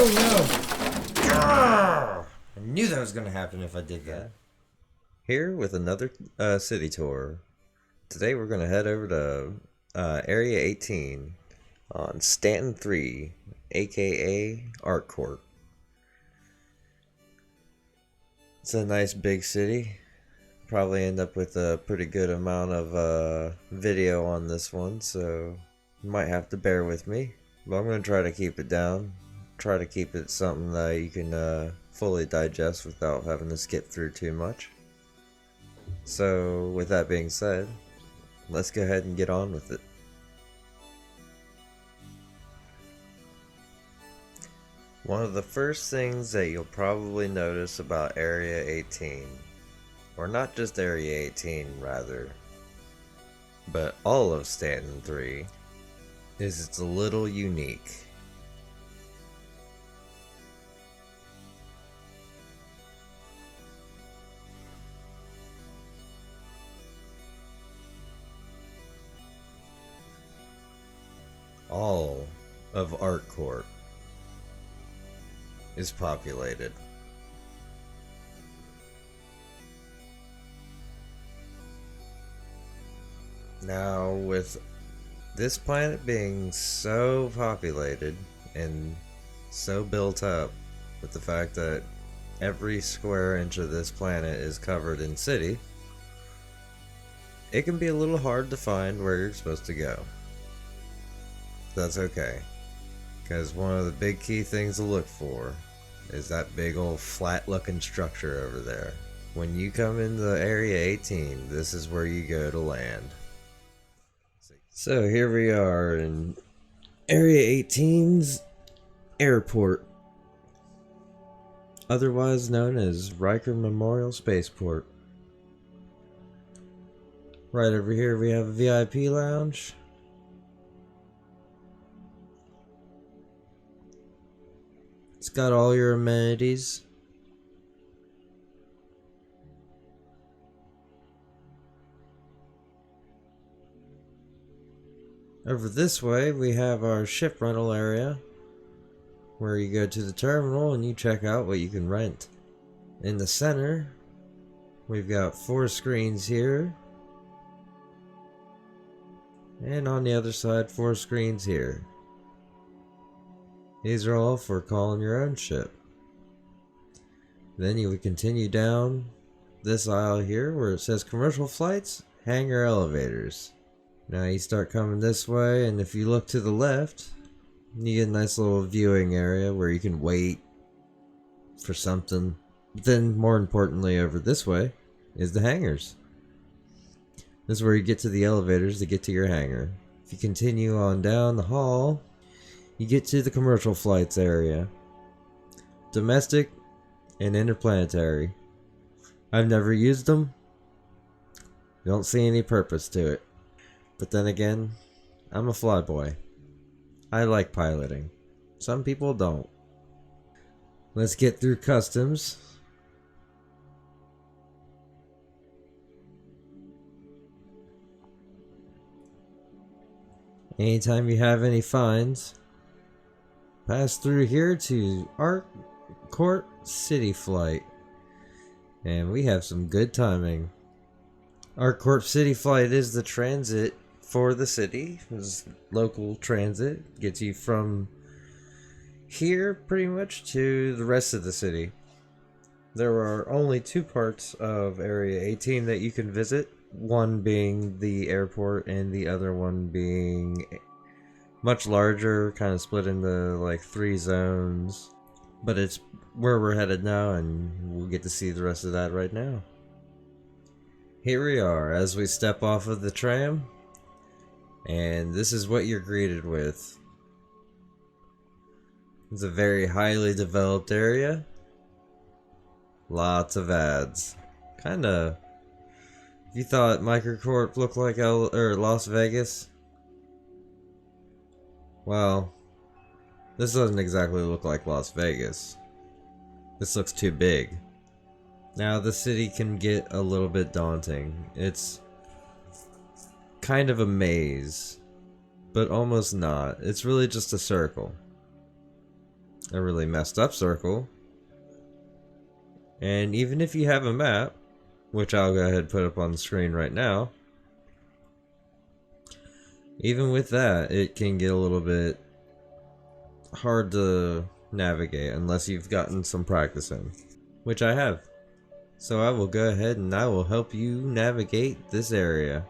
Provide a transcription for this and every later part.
Oh no! I knew that was gonna happen if I did that. Here with another city tour. Today we're going to head over to Area 18 on Stanton 3, aka Art Court. It's a nice big city. Probably end up with a pretty good amount of video on this one, so you might have to bear with me. But I'm going to try to keep it down. Try to keep it something that you can fully digest without having to skip through too much. So, with that being said, let's go ahead and get on with it. One of the first things that you'll probably notice about Area 18, or not just Area 18 rather, but all of Stanton 3, is it's a little unique. All of Art Court is populated. Now, with this planet being so populated and so built up, with the fact that every square inch of this planet is covered in city, it can be a little hard to find where you're supposed to go. That's okay, because one of the big key things to look for is that big old flat looking structure over there. When you come into Area 18, this is where you go to land. So here we are in Area 18's airport, otherwise known as Riker Memorial Spaceport. Right over here we have a VIP lounge. It's got all your amenities. Over this way we have our ship rental area, where you go to the terminal and you check out what you can rent. In the center we've got 4 screens here, and on the other side 4 screens here. These are all for calling your own ship. Then you would continue down this aisle here where it says commercial flights, hangar elevators. Now you start coming this way, and if you look to the left, you get a nice little viewing area where you can wait for something. But then more importantly, over this way is the hangars. This is where you get to the elevators to get to your hangar. If you continue on down the hall, you get to the commercial flights area. Domestic and interplanetary. I've never used them. Don't see any purpose to it. But then again, I'm a flyboy. I like piloting. Some people don't. Let's get through customs. Anytime you have any finds, pass through here to Art Court City Flight. And we have some good timing. Art Court City Flight is the transit for the city. It's local transit. Gets you from here pretty much to the rest of the city. There are only 2 parts of Area 18 that you can visit. One being the airport and the other one being much larger, kind of split into like 3 zones. But it's where we're headed now, and we'll get to see the rest of that right now. Here we are as we step off of the tram, and this is what you're greeted with. It's a very highly developed area. Lots of ads. Kinda, if you thought Microcorp looked like Las Vegas, well, this doesn't exactly look like Las Vegas. This looks too big. Now the city can get a little bit daunting. It's kind of a maze, but almost not. It's really just a circle. a really messed up circle. And even if you have a map, which I'll go ahead and put up on the screen right now, even with that, it can get a little bit hard to navigate unless you've gotten some practice in, which I have. So I will go ahead and I will help you navigate this area.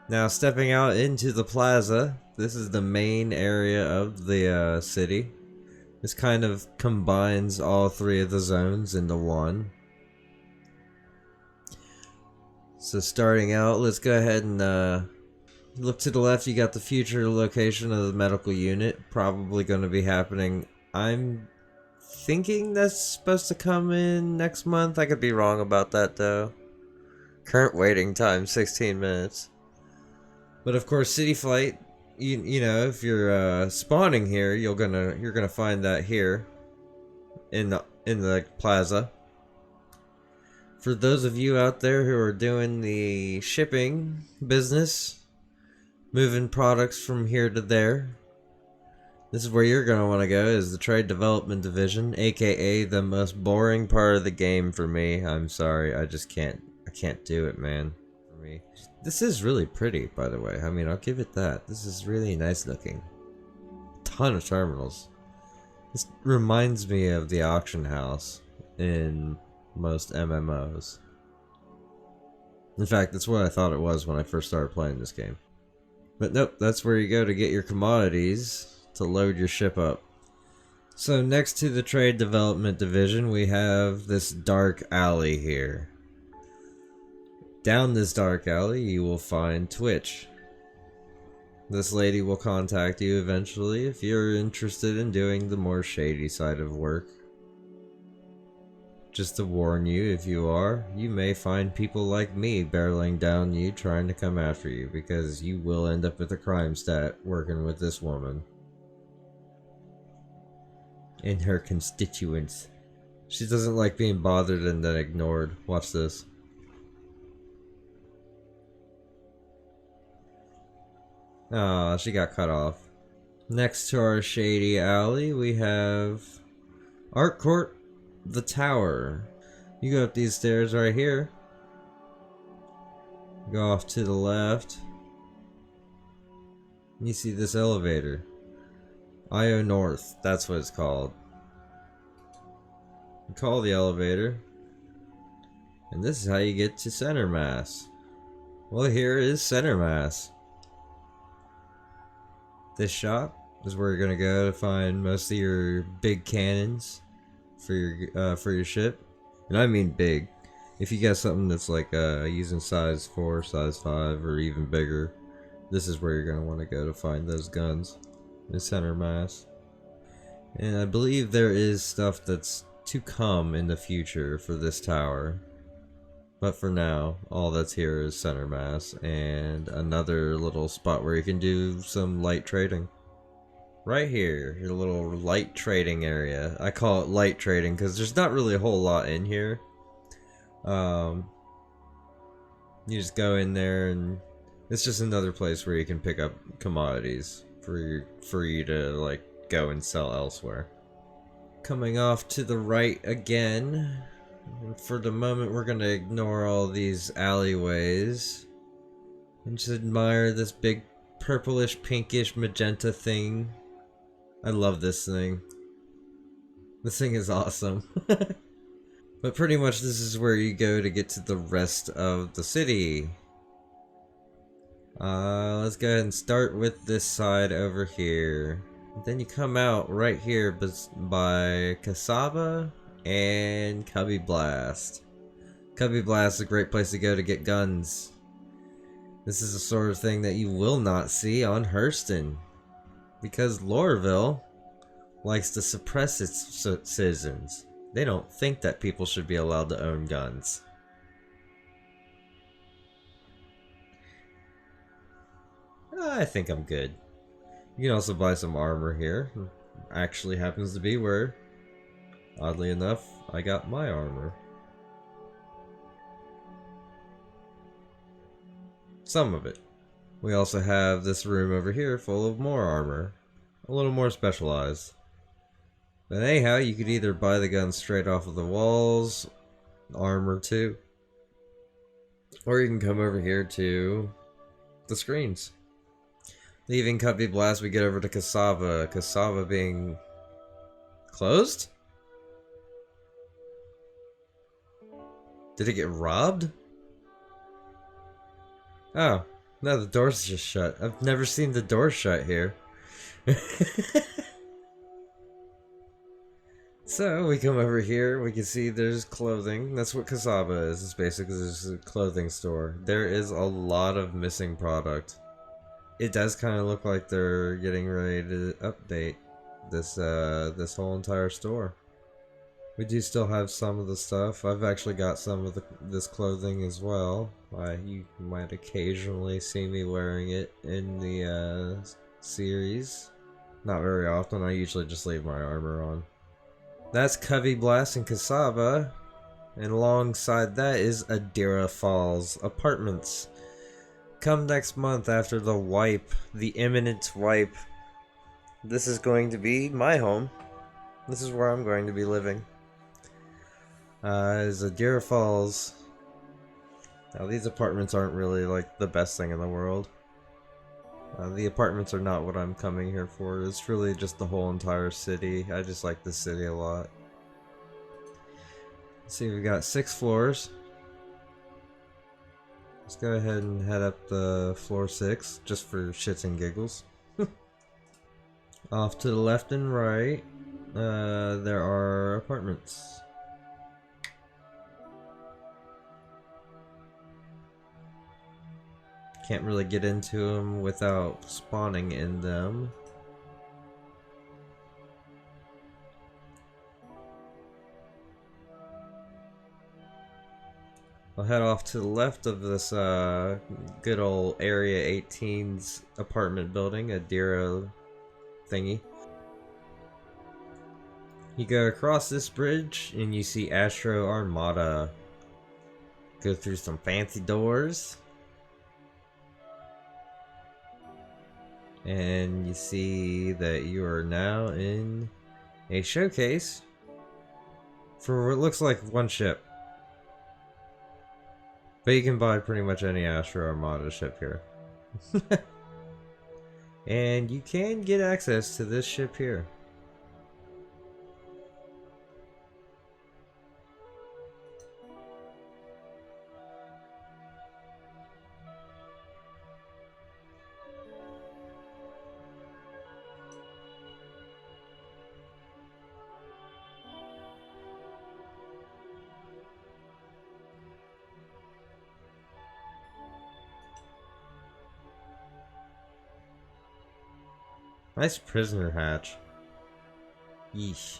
Now, stepping out into the plaza, this is the main area of the city. This kind of combines all three of the zones into one. So starting out, let's go ahead and look to the left. You got the future location of the medical unit. Probably going to be happening. I'm thinking that's supposed to come in next month. I could be wrong about that though. Current waiting time 16 minutes. But of course, City Flight. You know, if you're spawning here, you're gonna find that here in the plaza. For those of you out there who are doing the shipping business, moving products from here to there, this is where you're gonna want to go. Is the Trade Development Division, aka the most boring part of the game for me. I'm sorry, I can't do it, man. Me. This is really pretty, by the way. I mean, I'll give it that. This is really nice looking. Ton of terminals. This reminds me of the auction house in most MMOs. In fact, that's what I thought it was when I first started playing this game. But nope, that's where you go to get your commodities to load your ship up. So next to the Trade Development Division, we have this dark alley here. Down this dark alley, you will find Twitch. This lady will contact you eventually if you're interested in doing the more shady side of work. Just to warn you, if you are, you may find people like me barreling down you trying to come after you, because you will end up with a crime stat working with this woman and her constituents. She doesn't like being bothered and then ignored. Watch this. Ah, she got cut off. Next to our shady alley, we have Art Court, the Tower. You go up these stairs right here. Go off to the left. You see this elevator. IO North, that's what it's called. You call the elevator. And this is how you get to Center Mass. Well, here is Center Mass. This shop is where you're gonna go to find most of your big cannons for your ship, and I mean big. If you got something that's like using size 4, size 5, or even bigger, this is where you're gonna want to go to find those guns in Center Mass. And I believe there is stuff that's to come in the future for this tower. But for now, all that's here is Center Mass and another little spot where you can do some light trading. Right here, your little light trading area. I call it light trading because there's not really a whole lot in here. You just go in there and it's just another place where you can pick up commodities for you to like go and sell elsewhere. Coming off to the right again. For the moment, we're gonna ignore all these alleyways and just admire this big purplish, pinkish, magenta thing. I love this thing. This thing is awesome. But pretty much this is where you go to get to the rest of the city. Let's go ahead and start with this side over here. Then you come out right here by Cassava and Cubby Blast. Cubby Blast is a great place to go to get guns. This is the sort of thing that you will not see on Hurston, because Lorville likes to suppress its citizens. They don't think that people should be allowed to own guns. I think I'm good. You can also buy some armor here. Actually happens to be where, oddly enough, I got my armor. Some of it. We also have this room over here full of more armor. A little more specialized. But anyhow, you could either buy the gun straight off of the walls, armor too, or you can come over here to the screens. Leaving Cubby Blast, we get over to Cassava. Cassava being closed? Did it get robbed? Oh, no, the door's just shut. I've never seen the door shut here. So we come over here, we can see there's clothing. That's what Cassava is. It's basically just a clothing store. There is a lot of missing product. It does kind of look like they're getting ready to update this whole entire store. We do still have some of the stuff. I've actually got some of this clothing as well. You might occasionally see me wearing it in the series. Not very often. I usually just leave my armor on. That's Cubby Blast and Cassava, and alongside that is Adira Falls Apartments. Come next month after the wipe, the imminent wipe. This is going to be my home. This is where I'm going to be living. Is Adira Falls. Now these apartments aren't really like the best thing in the world. The apartments are not what I'm coming here for. It's really just the whole entire city. I just like the city a lot. Let's see, we've got 6 floors. Let's go ahead and head up the floor 6, just for shits and giggles. Off to the left and right, there are apartments. Can't really get into them without spawning in them. I'll head off to the left of this good old Area 18's apartment building, Adira thingy. You go across this bridge and you see Astro Armada. Go through some fancy doors. And you see that you are now in a showcase for what looks like one ship. But you can buy pretty much any Astro Armada ship here. And you can get access to this ship here. Nice prisoner hatch. Yeesh.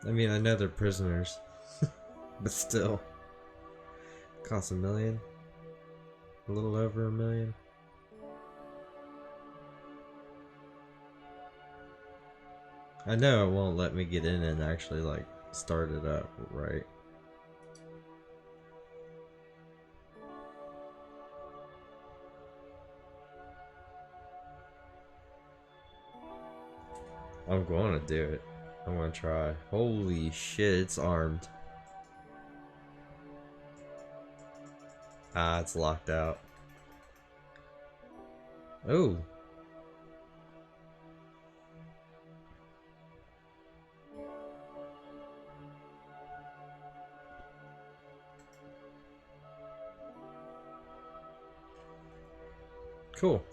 I mean, I know they're prisoners, but still. Costs $1 million. A little over $1 million. I know it won't let me get in and actually, like, start it up, right? I'm going to do it. I'm going to try. Holy shit, it's armed. Ah, it's locked out. Oh. Cool.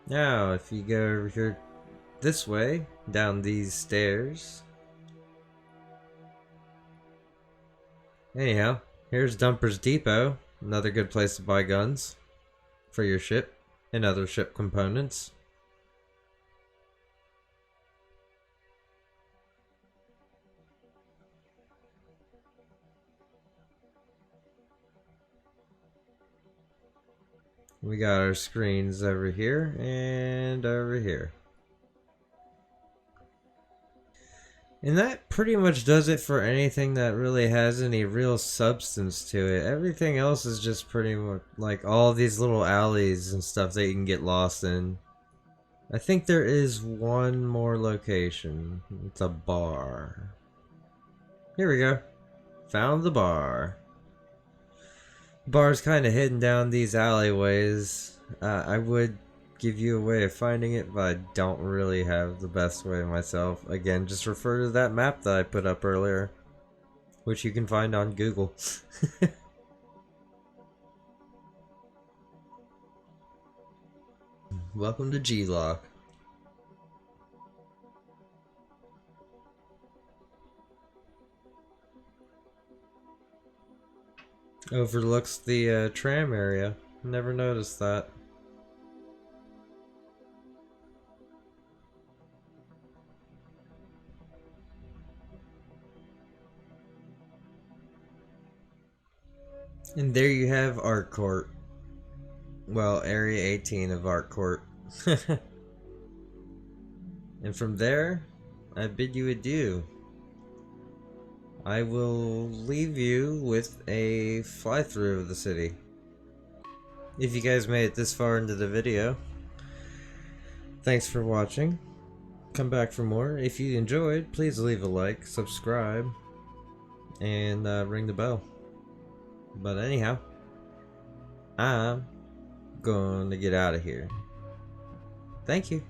Now, if you go over here this way, down these stairs. Anyhow, here's Dumper's Depot. Another good place to buy guns for your ship and other ship components. We got our screens over here and over here. And that pretty much does it for anything that really has any real substance to it. Everything else is just pretty much like all these little alleys and stuff that you can get lost in. I think there is one more location. It's a bar. Here we go. Found the bar. Bar's kind of hidden down these alleyways. I would give you a way of finding it, but I don't really have the best way myself. Again, just refer to that map that I put up earlier, which you can find on Google. Welcome to G-Lock. Overlooks the tram area. Never noticed that. And there you have Art Court. Well, Area 18 of Art Court. And from there, I bid you adieu. I will leave you with a fly-through of the city. If you guys made it this far into the video, thanks for watching. Come back for more. If you enjoyed, please leave a like, subscribe, and ring the bell. But anyhow, I'm going to get out of here. Thank you.